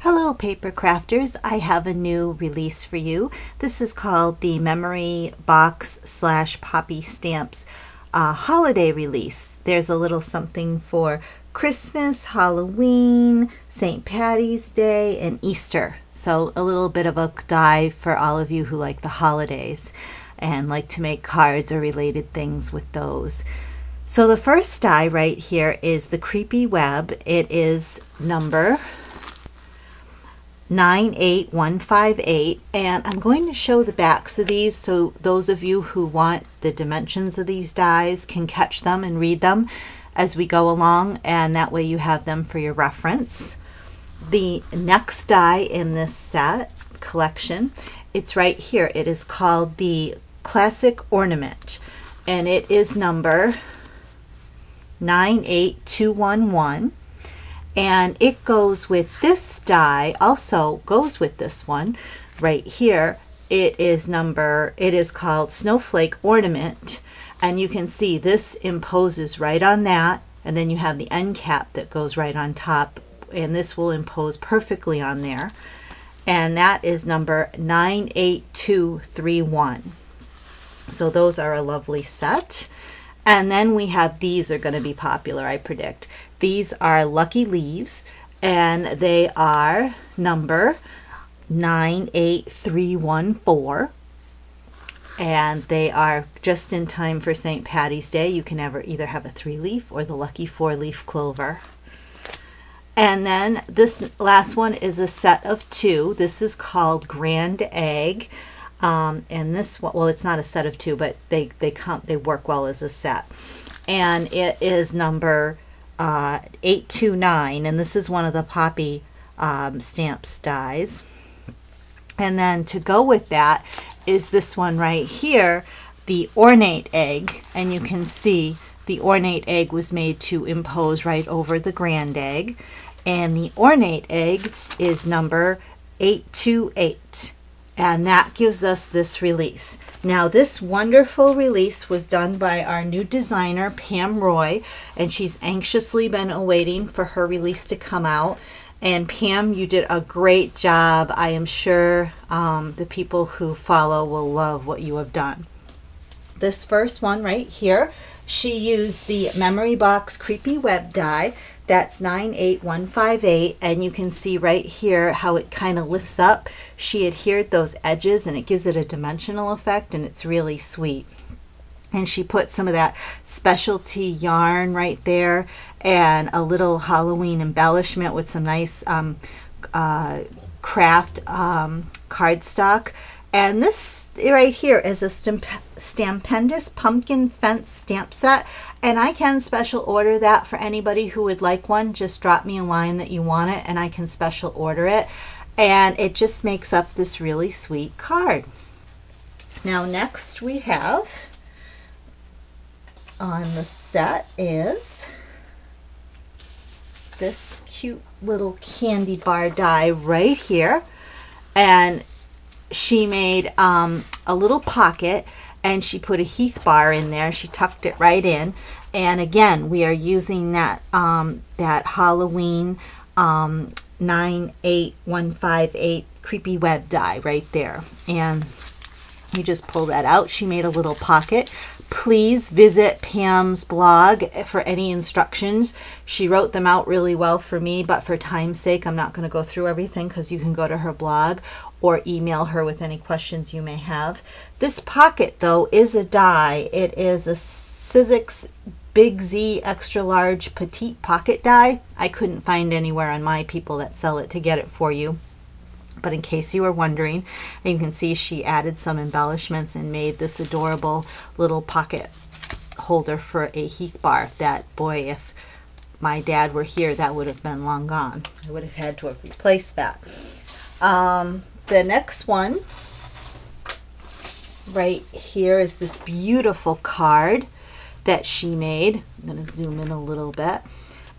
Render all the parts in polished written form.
Hello paper crafters, I have a new release for you. This is called the Memory Box / Poppy Stamps holiday release. There's a little something for Christmas, Halloween, St. Patty's Day, and Easter. So a little bit of a die for all of you who like the holidays and like to make cards or related things with those. So the first die right here is the Creepy Web. It is number 98158, and I'm going to show the backs of these so those of you who want the dimensions of these dies can catch them and read them as we go along, and that way you have them for your reference. The next die in this set collection, it's right here. It is called the Classic Ornament, and it is number 98211. And it goes with this die, also goes with this one right here. It is called Snowflake Ornament, and you can see this imposes right on that, and then you have the end cap that goes right on top, and this will impose perfectly on there, and that is number 98231. So those are a lovely set. And then we have, these are going to be popular, I predict. These are Lucky Leaves, and they are number 98314. And they are just in time for St. Patty's Day. You can either have a 3-leaf or the lucky 4-leaf clover. And then this last one is a set of 2. This is called Grand Egg. And this one, well, it's not a set of 2, but they work well as a set, and it is number 829, and this is one of the Poppy stamps dies. And then to go with that is this one right here, the Ornate Egg, and you can see the Ornate Egg was made to impose right over the Grand Egg, and the Ornate Egg is number 828. And that gives us this release. Now this wonderful release was done by our new designer, Pam Roy, and she's anxiously been awaiting for her release to come out. And Pam, you did a great job. I am sure the people who follow will love what you have done. This first one right here, she used the Memory Box Creepy Web die. That's 98158, and you can see right here how it kind of lifts up. She adhered those edges and it gives it a dimensional effect, and it's really sweet. And she put some of that specialty yarn right there and a little Halloween embellishment with some nice craft cardstock. And this right here is a Stampendous Pumpkin Fence stamp set, and I can special order that for anybody who would like one. Just drop me a line that you want it and I can special order it, and it just makes up this really sweet card. Now next we have on the set is this cute little candy bar die right here, and she made a little pocket and she put a Heath bar in there. She tucked it right in, and again we are using that that Halloween 98158 Creepy Web die right there, and you just pull that out. She made a little pocket. Please visit Pam's blog for any instructions. She wrote them out really well for me, but for time's sake I'm not going to go through everything, because you can go to her blog or email her with any questions you may have. This pocket though is a die. It is a Sizzix Big Z Extra Large Petite Pocket die. I couldn't find anywhere on my people that sell it to get it for you, but in case you were wondering, and you can see she added some embellishments and made this adorable little pocket holder for a Heath bar that, boy, if my dad were here, that would have been long gone. I would have had to have replaced that. The next one right here is this beautiful card that she made. I'm going to zoom in a little bit.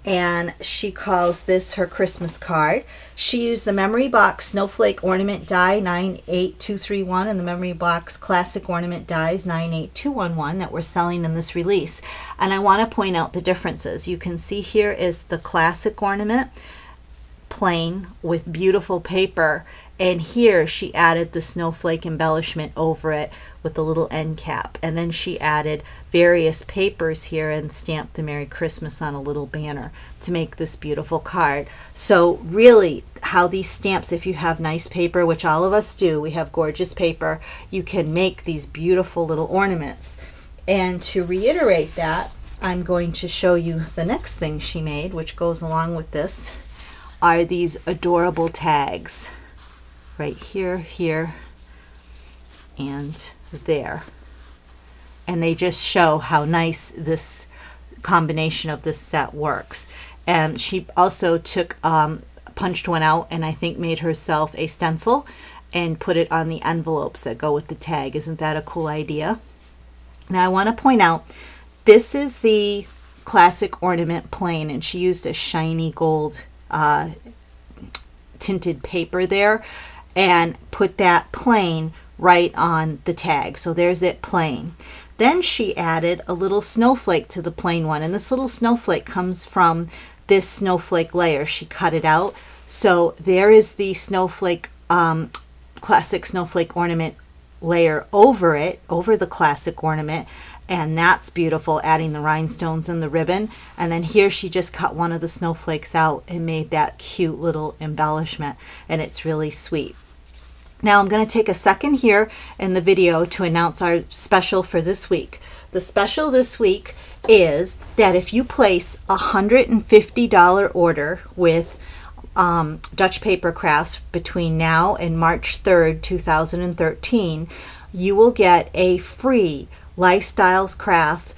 And she calls this her Christmas card. She used the Memory Box Snowflake Ornament die 98231 and the Memory Box Classic Ornament dies 98211 that we're selling in this release. And I want to point out the differences. You can see here is the Classic Ornament. plain with beautiful paper, and here she added the snowflake embellishment over it with the little end cap, and then she added various papers here and stamped the Merry Christmas on a little banner to make this beautiful card. So really how these stamps, if you have nice paper, which all of us do, we have gorgeous paper, you can make these beautiful little ornaments. And to reiterate that, I'm going to show you the next thing she made, which goes along with this, are these adorable tags right here, here, and there. And they just show how nice this combination of this set works. And she also took punched one out and I think made herself a stencil and put it on the envelopes that go with the tag. Isn't that a cool idea? Now I want to point out, this is the classic ornament plain, and she used a shiny gold tinted paper there and put that plain right on the tag. So there's it plain. Then she added a little snowflake to the plain one, and this little snowflake comes from this snowflake layer. She cut it out. So there is the snowflake, classic snowflake ornament layer over it, over the classic ornament, and that's beautiful, adding the rhinestones and the ribbon. And then here she just cut one of the snowflakes out and made that cute little embellishment, and it's really sweet. Now I'm going to take a second here in the video to announce our special for this week. The special this week is that if you place a $150 order with Dutchpapercrafts between now and March 3rd, 2013, you will get a free Lifestyles Craft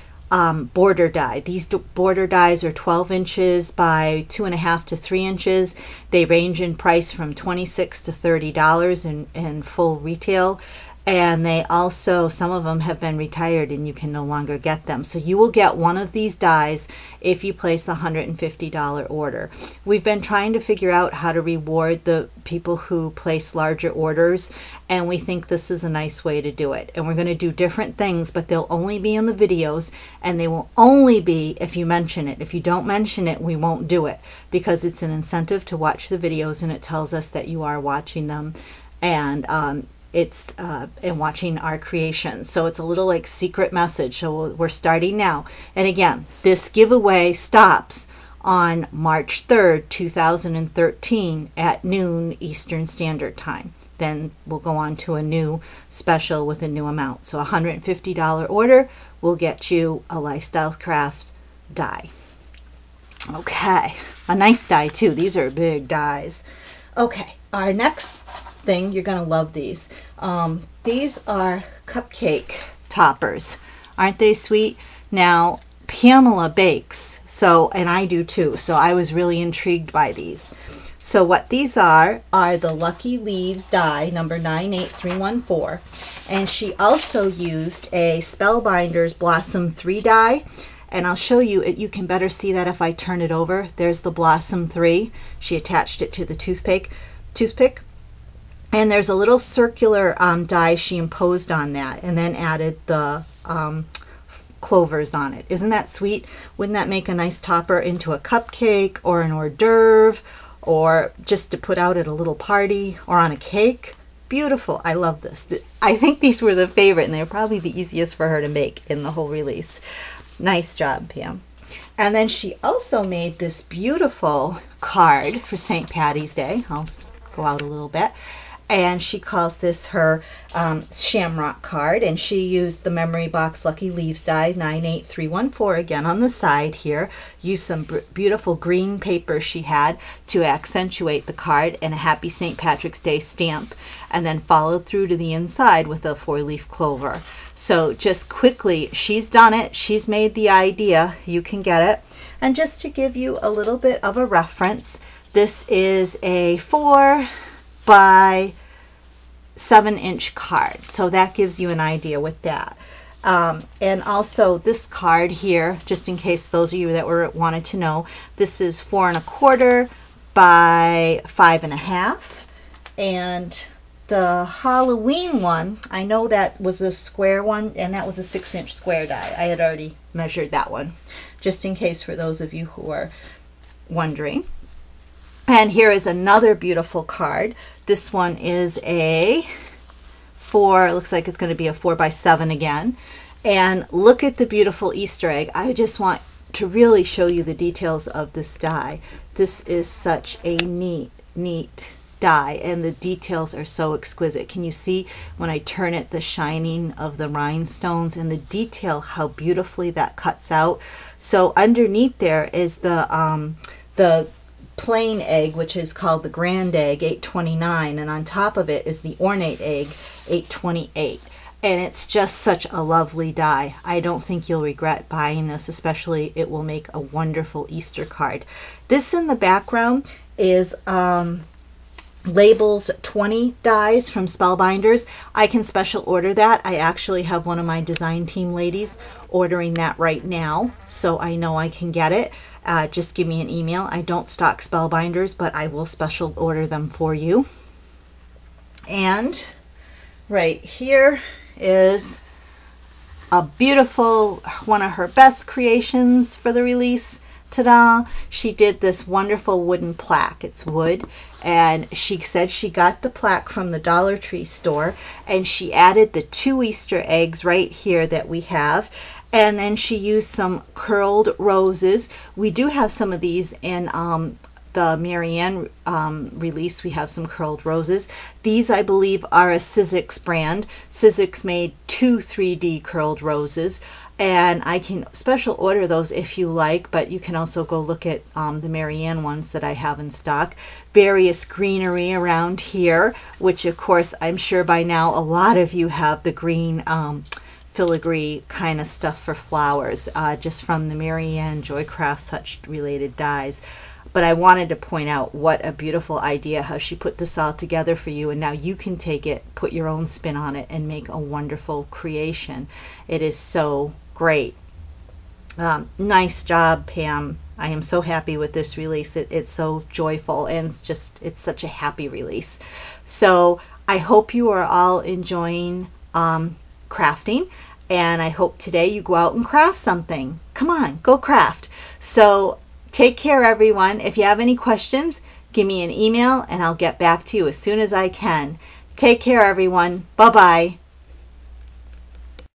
border die. These border dies are 12 inches by 2.5 to 3 inches. They range in price from $26 to $30 in full retail. And they also, some of them have been retired and you can no longer get them. So you will get one of these dies if you place a $150 order. We've been trying to figure out how to reward the people who place larger orders, and we think this is a nice way to do it. And we're going to do different things, but they'll only be in the videos, and they will only be if you mention it. If you don't mention it, we won't do it, because it's an incentive to watch the videos, and it tells us that you are watching them. And it's and watching our creations. So it's a little like secret message. So we're starting now. And again, this giveaway stops on March 3rd, 2013 at noon Eastern Standard Time. Then we'll go on to a new special with a new amount. So a $150 order will get you a Lifestyle Craft die. Okay, a nice die too. These are big dies. Okay, our next thing, you're gonna love these. These are cupcake toppers. Aren't they sweet? Now Pamela bakes, so, and I do too, so I was really intrigued by these. So what these are the Lucky Leaves die number 98314, and she also used a Spellbinders Blossom 3 die, and I'll show you it. You can better see that if I turn it over. There's the Blossom 3. She attached it to the toothpick. And there's a little circular die she imposed on that, and then added the clovers on it. Isn't that sweet? Wouldn't that make a nice topper into a cupcake or an hors d'oeuvre, or just to put out at a little party or on a cake? Beautiful. I love this. I think these were the favorite, and they're probably the easiest for her to make in the whole release. Nice job, Pam. And then she also made this beautiful card for St. Patty's Day. I'll go out a little bit. And she calls this her Shamrock card, and she used the Memory Box Lucky Leaves die 98314 again on the side here. Used some beautiful green paper she had to accentuate the card, and a Happy St. Patrick's Day stamp, and then followed through to the inside with a 4-leaf clover. So just quickly, she's done it. She's made the idea. You can get it. And just to give you a little bit of a reference, this is a 4 by 7-inch card, so that gives you an idea with that. And also this card here, just in case those of you that wanted to know, this is 4 1/4 by 5 1/2, and the Halloween one, I know that was a square one, and that was a 6-inch square die. I had already measured that one, just in case for those of you who are wondering. And here is another beautiful card. This one is a 4, it looks like it's going to be a 4x7 again. And look at the beautiful Easter egg. I just want to really show you the details of this die. This is such a neat die, and the details are so exquisite. Can you see when I turn it, the shining of the rhinestones and the detail, how beautifully that cuts out. So underneath there is the plain egg, which is called the grand egg, 829, and on top of it is the ornate egg, 828. And it's just such a lovely die. I don't think you'll regret buying this, especially it will make a wonderful Easter card. This in the background is Labels 20 dies from Spellbinders. I can special order that. I actually have one of my design team ladies ordering that right now, so I know I can get it. Just give me an email. I don't stock Spellbinders, but I will special order them for you. And right here is a beautiful, one of her best creations for the release. Ta-da! She did this wonderful wooden plaque. It's wood, and she said she got the plaque from the Dollar Tree store, and she added the 2 Easter eggs right here that we have, and then she used some curled roses. We do have some of these in the Marianne release. We have some curled roses. These, I believe, are a Sizzix brand. Sizzix made 2 3D curled roses, and I can special order those if you like, but you can also go look at the Marianne ones that I have in stock. Various greenery around here, which of course I'm sure by now a lot of you have the green filigree kind of stuff for flowers, just from the Marianne Joycraft such related dies. But I wanted to point out what a beautiful idea, how she put this all together for you, and now you can take it, put your own spin on it, and make a wonderful creation. It is so great. Nice job, Pam. I am so happy with this release. It's so joyful, and it's such a happy release. So I hope you are all enjoying crafting, and I hope today you go out and craft something. Come on, go craft. So take care, everyone. If you have any questions, give me an email and I'll get back to you as soon as I can. Take care, everyone. Bye-bye.